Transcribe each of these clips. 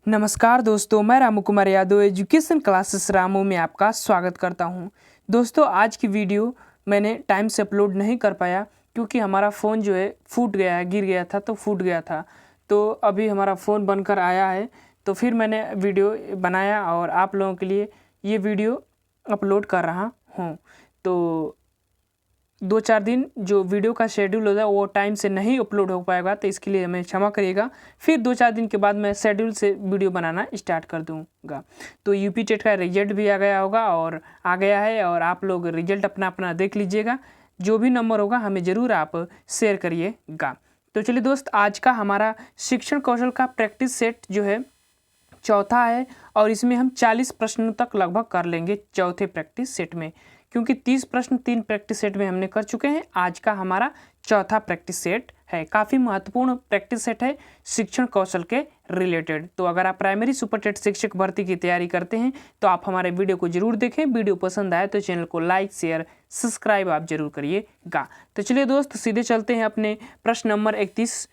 नमस्कार दोस्तों, मैं रामू कुमार यादव एजुकेशन क्लासेस रामू में आपका स्वागत करता हूं। दोस्तों, आज की वीडियो मैंने टाइम से अपलोड नहीं कर पाया क्योंकि हमारा फ़ोन जो है फूट गया है, गिर गया था तो फूट गया था। तो अभी हमारा फ़ोन बनकर आया है तो फिर मैंने वीडियो बनाया और आप लोगों के लिए ये वीडियो अपलोड कर रहा हूँ। तो 2-4 दिन जो वीडियो का शेड्यूल होता है वो टाइम से नहीं अपलोड हो पाएगा, तो इसके लिए हमें क्षमा करिएगा। फिर 2-4 दिन के बाद मैं शेड्यूल से वीडियो बनाना स्टार्ट कर दूंगा। तो यूपी टेट का रिजल्ट भी आ गया होगा और आ गया है, और आप लोग रिजल्ट अपना अपना देख लीजिएगा। जो भी नंबर होगा हमें ज़रूर आप शेयर करिएगा। तो चलिए दोस्त, आज का हमारा शिक्षण कौशल का प्रैक्टिस सेट जो है चौथा है, और इसमें हम 40 प्रश्नों तक लगभग कर लेंगे चौथे प्रैक्टिस सेट में, क्योंकि 30 प्रश्न 3 प्रैक्टिस सेट में हमने कर चुके हैं। आज का हमारा चौथा प्रैक्टिस सेट है, काफ़ी महत्वपूर्ण प्रैक्टिस सेट है शिक्षण कौशल के रिलेटेड। तो अगर आप प्राइमरी सुपर टेट शिक्षक भर्ती की तैयारी करते हैं तो आप हमारे वीडियो को जरूर देखें। वीडियो पसंद आए तो चैनल को लाइक शेयर सब्सक्राइब आप जरूर करिएगा। तो चलिए दोस्त, सीधे चलते हैं अपने प्रश्न नंबर 31।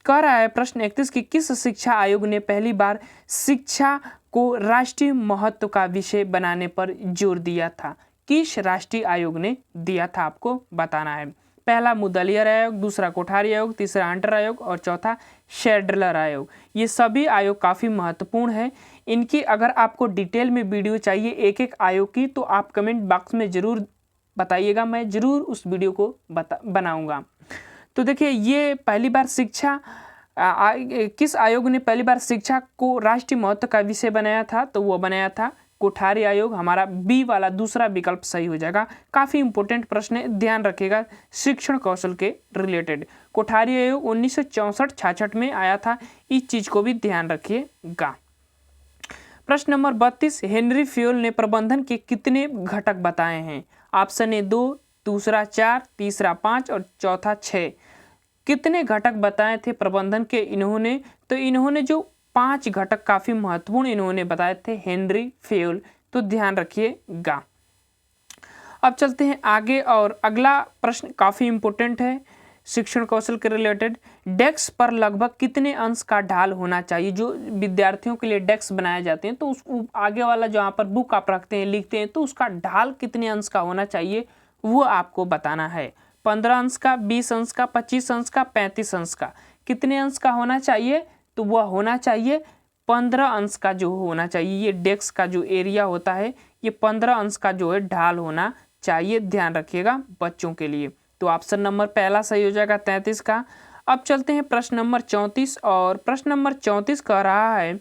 कह रहा है प्रश्न 31 की किस शिक्षा आयोग ने पहली बार शिक्षा को राष्ट्रीय महत्व का विषय बनाने पर जोर दिया था? किस राष्ट्रीय आयोग ने दिया था, आपको बताना है। पहला मुदलियर आयोग, दूसरा कोठारी आयोग, तीसरा हंटर आयोग और चौथा शेड्लर आयोग। ये सभी आयोग काफ़ी महत्वपूर्ण है। इनकी अगर आपको डिटेल में वीडियो चाहिए एक एक आयोग की तो आप कमेंट बॉक्स में ज़रूर बताइएगा, मैं ज़रूर उस वीडियो को बनाऊँगा। तो देखिए, ये पहली बार शिक्षा किस आयोग ने पहली बार शिक्षा को राष्ट्रीय महत्व का विषय बनाया था, तो वो बनाया था कोठारी आयोग। हमारा बी वाला दूसरा विकल्प सही हो जाएगा। काफ़ी इंपॉर्टेंट प्रश्न है, ध्यान रखिएगा शिक्षण कौशल के रिलेटेड। कोठारी आयोग 1964-66 में आया था, इस चीज़ को भी ध्यान रखिएगा। प्रश्न नंबर 32, हेनरी फ्योल ने प्रबंधन के कितने घटक बताए हैं? ऑप्शन ए 2, दूसरा 4, तीसरा 5 और चौथा 6। कितने घटक बताए थे प्रबंधन के इन्होंने? तो इन्होंने जो 5 घटक काफ़ी महत्वपूर्ण इन्होंने बताए थे हेनरी फ्योल, तो ध्यान रखिएगा। अब चलते हैं आगे, और अगला प्रश्न काफ़ी इंपॉर्टेंट है शिक्षण कौशल के रिलेटेड। डेस्क पर लगभग कितने अंश का ढाल होना चाहिए? जो विद्यार्थियों के लिए डेस्क बनाए जाते हैं तो उस आगे वाला जहाँ पर बुक आप रखते हैं लिखते हैं तो उसका ढाल कितने अंश का होना चाहिए वो आपको बताना है। 15 अंश का, 20 अंश का, 25 अंश का, 35 अंश का। कितने अंश का होना चाहिए? तो वह होना चाहिए 15 अंश का जो होना चाहिए। ये डेस्क का जो एरिया होता है ये 15 अंश का जो है ढाल होना चाहिए, ध्यान रखिएगा बच्चों के लिए। तो ऑप्शन नंबर पहला सही हो जाएगा 33 का। अब चलते हैं प्रश्न नंबर 34, और प्रश्न नंबर 34 कह रहा है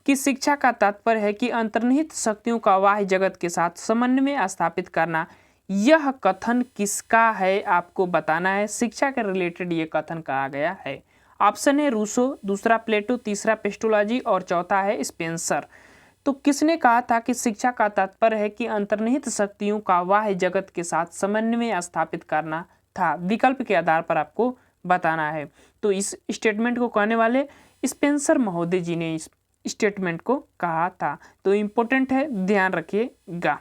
कि शिक्षा का तात्पर्य है कि अंतर्निहित शक्तियों का बाह्य जगत के साथ समन्वय स्थापित करना। यह कथन किसका है, आपको बताना है। शिक्षा के रिलेटेड ये कथन कहा गया है। ऑप्शन है रूसो, दूसरा प्लेटो, तीसरा पेस्टोलॉजी और चौथा है स्पेंसर। तो किसने कहा था कि शिक्षा का तात्पर्य है कि अंतर्निहित शक्तियों का बाह्य जगत के साथ समन्वय स्थापित करना था? विकल्प के आधार पर आपको बताना है। तो इस स्टेटमेंट को कहने वाले स्पेंसर महोदय जी ने इस स्टेटमेंट को कहा था। तो इम्पोर्टेंट है, ध्यान रखिएगा।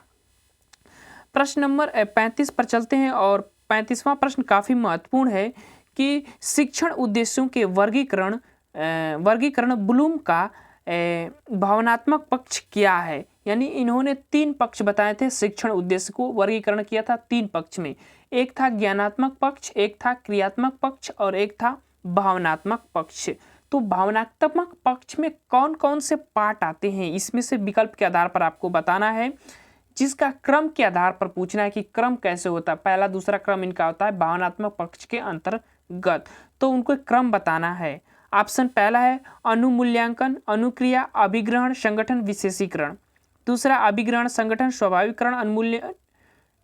प्रश्न नंबर 35 पर चलते हैं, और 35वां प्रश्न काफ़ी महत्वपूर्ण है कि शिक्षण उद्देश्यों के वर्गीकरण ब्लूम का भावनात्मक पक्ष क्या है? यानी इन्होंने 3 पक्ष बताए थे, शिक्षण उद्देश्य को वर्गीकरण किया था 3 पक्ष में। एक था ज्ञानात्मक पक्ष, एक था क्रियात्मक पक्ष और एक था भावनात्मक पक्ष। तो भावनात्मक पक्ष में कौन कौन से पार्ट आते हैं, इसमें से विकल्प के आधार पर आपको बताना है, जिसका क्रम के आधार पर पूछना है कि क्रम कैसे होता है। पहला दूसरा क्रम इनका होता है भावनात्मक पक्ष के अंतर्गत, तो उनको क्रम बताना है। ऑप्शन पहला है अनुमूल्यांकन, अनुक्रिया, अभिग्रहण, संगठन, विशेषीकरण। दूसरा अभिग्रहण, संगठन, स्वाभाविकरण, अनुमूल्यन,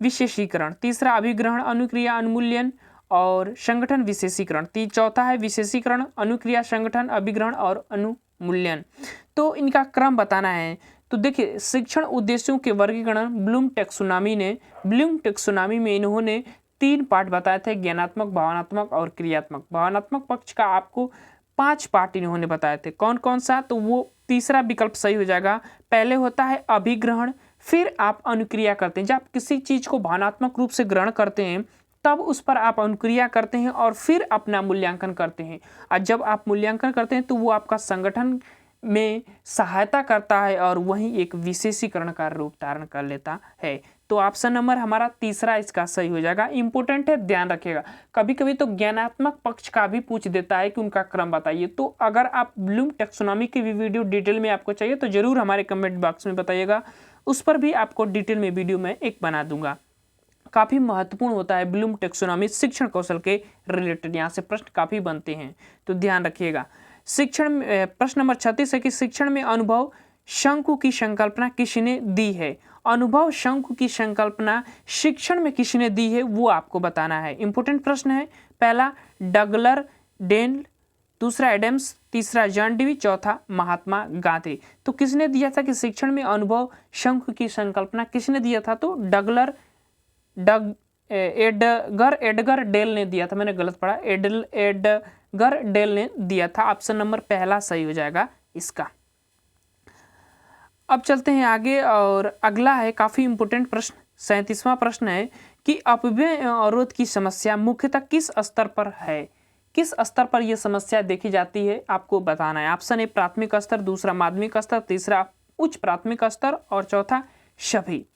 विशेषीकरण। तीसरा अभिग्रहण, अनुक्रिया, अनुमूल्यन और संगठन, विशेषीकरण। चौथा है विशेषीकरण, अनुक्रिया, संगठन, अभिग्रहण और अनुमूल्यन। तो इनका क्रम बताना है। तो देखिए, शिक्षण उद्देश्यों के वर्गीकरण ब्लूम टेक्सोनॉमी में इन्होंने 3 पार्ट बताए थे, ज्ञानात्मक, भावनात्मक और क्रियात्मक। भावनात्मक पक्ष का आपको 5 पार्ट इन्होंने बताए थे। कौन कौन सा? तो वो तीसरा विकल्प सही हो जाएगा। पहले होता है अभिग्रहण, फिर आप अनुक्रिया करते हैं। जब आप किसी चीज़ को भावनात्मक रूप से ग्रहण करते हैं तब उस पर आप अनुक्रिया करते हैं और फिर अपना मूल्यांकन करते हैं। और जब आप मूल्यांकन करते हैं तो वो आपका संगठन में सहायता करता है और वहीं एक विशेषीकरण का रूप धारण कर लेता है। तो ऑप्शन नंबर हमारा तीसरा इसका सही हो जाएगा। इंपॉर्टेंट है, ध्यान रखिएगा। कभी कभी तो ज्ञानात्मक पक्ष का भी पूछ देता है कि उनका क्रम बताइए। तो अगर आप ब्लूम टैक्सोनॉमी की भी वीडियो डिटेल में आपको चाहिए तो जरूर हमारे कमेंट बॉक्स में बताइएगा, उस पर भी आपको डिटेल में वीडियो में एक बना दूंगा। काफ़ी महत्वपूर्ण होता है ब्लूम टैक्सोनॉमी शिक्षण कौशल के रिलेटेड, यहाँ से प्रश्न काफ़ी बनते हैं, तो ध्यान रखिएगा। शिक्षण प्रश्न नंबर 36 है कि शिक्षण में अनुभव शंकु की संकल्पना किसने दी है। अनुभव शंकु की संकल्पना शिक्षण में किसने दी है वो आपको बताना है। इंपॉर्टेंट प्रश्न है। पहला डगलर डेल, दूसरा एडम्स, तीसरा जॉन डीवी, चौथा महात्मा गांधी। तो किसने दिया था कि शिक्षण में अनुभव शंकु की संकल्पना किसने दिया था? तो एडगर डेल ने दिया था। मैंने गलत पढ़ा, एडगर डेल ने दिया था। ऑप्शन नंबर पहला सही हो जाएगा इसका। अब चलते हैं आगे और अगला है काफी इंपोर्टेंट प्रश्न, 37वां प्रश्न है कि अपव्यय अवरोध की समस्या मुख्यतः किस स्तर पर है। किस स्तर पर यह समस्या देखी जाती है आपको बताना है। ऑप्शन ए प्राथमिक स्तर, दूसरा माध्यमिक स्तर, तीसरा उच्च प्राथमिक स्तर और चौथा सभी।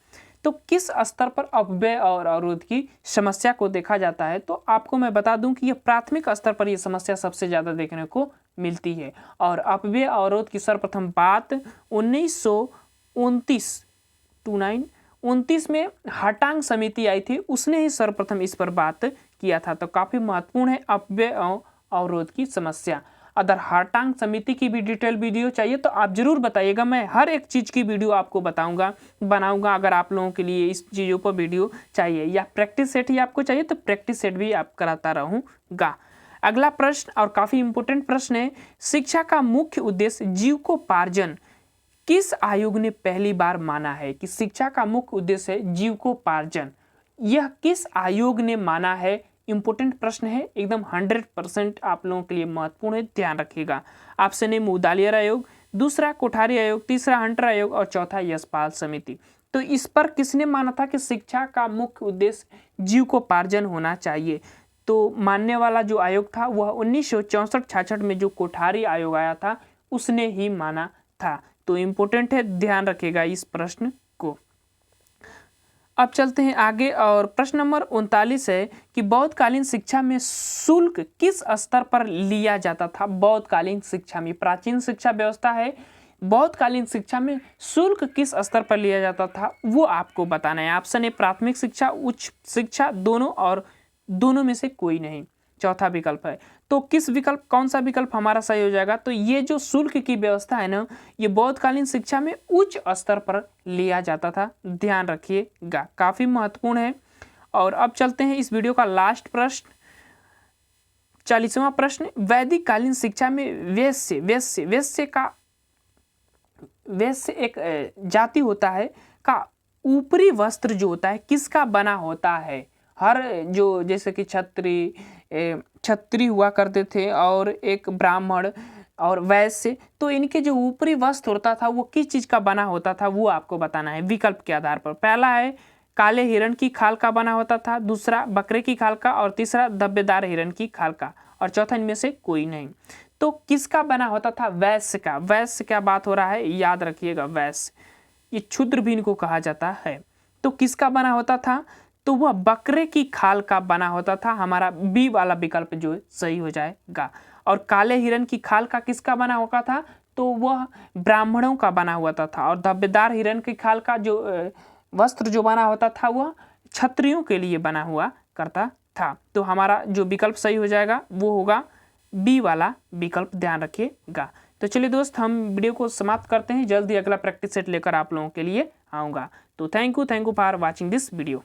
तो किस स्तर पर अपव्यय और अवरोध की समस्या को देखा जाता है? तो आपको मैं बता दूं कि यह प्राथमिक स्तर पर यह समस्या सबसे ज्यादा देखने को मिलती है। और अपव्यय अवरोध की सर्वप्रथम बात 1929 में हटांग समिति आई थी, उसने ही सर्वप्रथम इस पर बात किया था। तो काफी महत्वपूर्ण है अपव्यय अवरोध की समस्या। अगर हटांग समिति की भी डिटेल वीडियो चाहिए तो आप जरूर बताइएगा, मैं हर एक चीज की वीडियो आपको बनाऊंगा। अगर आप लोगों के लिए इस चीजों पर वीडियो चाहिए या प्रैक्टिस सेट ही आपको चाहिए तो प्रैक्टिस सेट भी आप कराता रहूंगा। अगला प्रश्न और काफी इंपोर्टेंट प्रश्न है, शिक्षा का मुख्य उद्देश्य जीविकोपार्जन किस आयोग ने पहली बार माना है? कि शिक्षा का मुख्य उद्देश्य है जीविकोपार्जन, यह किस आयोग ने माना है? इंपोर्टेंट प्रश्न है, एकदम 100% आप लोगों के लिए महत्वपूर्ण है, ध्यान रखिएगा। ऑप्शन ए मुदालियर आयोग, दूसरा कोठारी आयोग, तीसरा हंटर आयोग और चौथा यशपाल समिति। तो इस पर किसने माना था कि शिक्षा का मुख्य उद्देश्य जीविकोपार्जन होना चाहिए? तो मानने वाला जो आयोग था वह 1964-66 में जो कोठारी आयोग आया था उसने ही माना था। तो इंपॉर्टेंट है, ध्यान रखिएगा इस प्रश्न को। अब चलते हैं आगे और प्रश्न नंबर 39 है कि बौद्धकालीन शिक्षा में शुल्क किस स्तर पर लिया जाता था? बौद्धकालीन शिक्षा में, प्राचीन शिक्षा व्यवस्था है, बौद्धकालीन शिक्षा में शुल्क किस स्तर पर लिया जाता था वो आपको बताना है। ऑप्शन ए प्राथमिक शिक्षा, उच्च शिक्षा, दोनों और दोनों में से कोई नहीं, चौथा विकल्प है। तो किस विकल्प, कौन सा विकल्प हमारा सही हो जाएगा? तो ये जो शुल्क की व्यवस्था है ना, ये बौद्धकालीन शिक्षा में उच्च स्तर पर लिया जाता था, ध्यान रखिएगा, काफी महत्वपूर्ण है। और अब चलते हैं इस वीडियो का लास्ट प्रश्न, 40वां प्रश्न, वैदिक कालीन शिक्षा में वैश्य एक जाति होता है का ऊपरी वस्त्र जो होता है किसका बना होता है? हर जो जैसे कि छत्री हुआ करते थे और एक ब्राह्मण और वैश्य, तो इनके जो ऊपरी वस्त्र होता था वो किस चीज का बना होता था वो आपको बताना है विकल्प के आधार पर। पहला है काले हिरण की खाल का बना होता था, दूसरा बकरे की खाल का और तीसरा धब्बेदार हिरण की खाल का और चौथा इनमें से कोई नहीं। तो किसका बना होता था? वैश्य का। वैश्य क्या बात हो रहा है, याद रखिएगा, वैश्य, ये क्षुद्र भी इनको कहा जाता है। तो किसका बना होता था? तो वह बकरे की खाल का बना होता था। हमारा बी वाला विकल्प जो सही हो जाएगा। और काले हिरण की खाल का किसका बना होता था? तो वह ब्राह्मणों का बना हुआ था। और धब्बेदार हिरण की खाल का जो वस्त्र जो बना होता था वह क्षत्रियों के लिए बना हुआ करता था। तो हमारा जो विकल्प सही हो जाएगा वो होगा बी वाला विकल्प, ध्यान रखिएगा। तो चलिए दोस्त, हम वीडियो को समाप्त करते हैं, जल्दी अगला प्रैक्टिस सेट लेकर आप लोगों के लिए आऊँगा। तो thank you for watching this video.